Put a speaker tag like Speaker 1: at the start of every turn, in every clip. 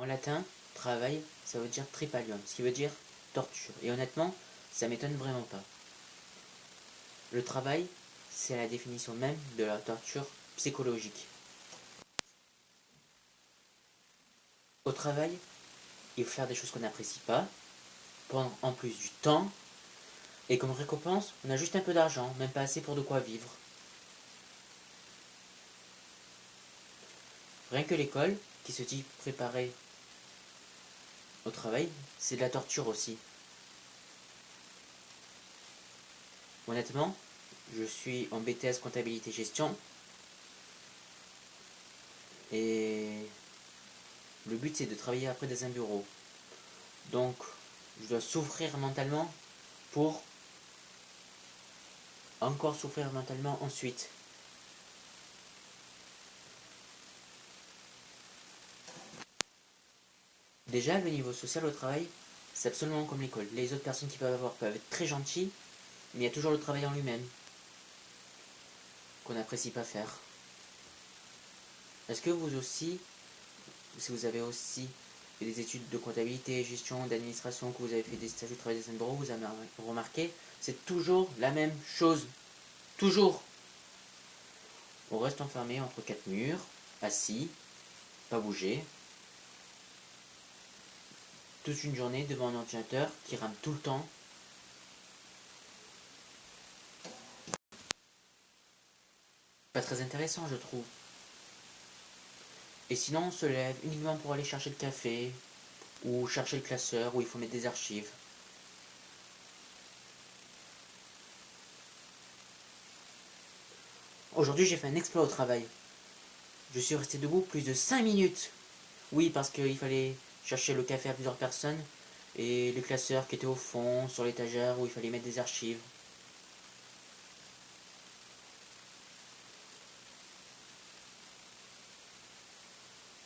Speaker 1: En latin, travail, ça veut dire tripalium, ce qui veut dire torture. Et honnêtement, ça m'étonne vraiment pas. Le travail, c'est la définition même de la torture psychologique. Au travail, il faut faire des choses qu'on n'apprécie pas, prendre en plus du temps, et comme récompense, on a juste un peu d'argent, même pas assez pour de quoi vivre. Rien que l'école, qui se dit préparer au travail, c'est de la torture aussi. Honnêtement, je suis en BTS comptabilité gestion et le but c'est de travailler après dans un bureau. Donc je dois souffrir mentalement pour encore souffrir mentalement ensuite. Déjà, le niveau social au travail, c'est absolument comme l'école. Les autres personnes qui peuvent être très gentilles, mais il y a toujours le travail en lui-même qu'on n'apprécie pas faire. Est-ce que vous aussi, si vous avez aussi fait des études de comptabilité, gestion, d'administration, que vous avez fait des stages de travail dans un bureau, vous avez remarqué, c'est toujours la même chose. Toujours. On reste enfermé entre quatre murs, assis, pas bouger, toute une journée devant un ordinateur qui rame tout le temps. Pas très intéressant, je trouve. Et sinon, on se lève uniquement pour aller chercher le café, ou chercher le classeur, où il faut mettre des archives. Aujourd'hui, j'ai fait un exploit au travail. Je suis resté debout plus de 5 minutes. Oui, parce qu'il fallait chercher le café à plusieurs personnes, et le classeur qui était au fond, sur l'étagère, où il fallait mettre des archives.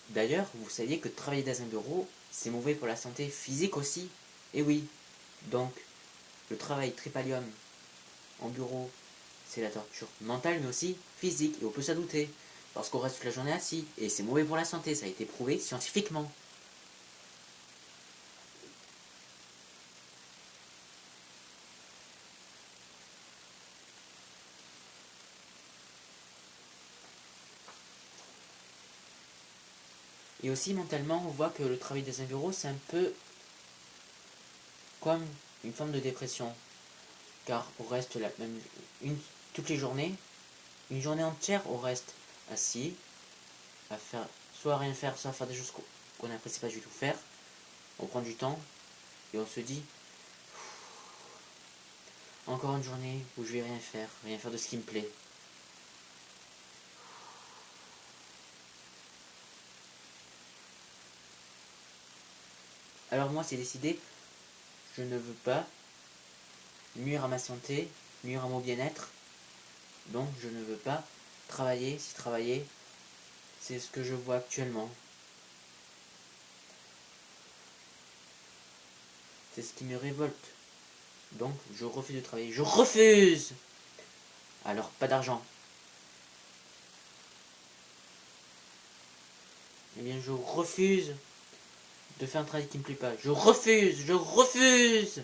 Speaker 1: D'ailleurs, vous saviez que travailler dans un bureau, c'est mauvais pour la santé physique aussi? Eh oui. Donc, le travail tripalium en bureau, c'est la torture mentale mais aussi physique. Et on peut s'en douter. Parce qu'on reste toute la journée assis. Et c'est mauvais pour la santé, ça a été prouvé scientifiquement. Et aussi mentalement, on voit que le travail dans un bureau, c'est un peu comme une forme de dépression. Car on reste toutes les journées, une journée entière, on reste assis, à faire soit à rien faire, soit à faire des choses qu'on n'apprécie pas du tout faire. On prend du temps et on se dit encore une journée où je vais rien faire de ce qui me plaît. Alors moi c'est décidé, je ne veux pas nuire à ma santé, nuire à mon bien-être, donc je ne veux pas travailler si travailler c'est ce que je vois actuellement. C'est ce qui me révolte. Donc je refuse de travailler. Je refuse. Alors pas d'argent. Eh bien je refuse de faire un travail qui ne me plaît pas. Je refuse. Je refuse.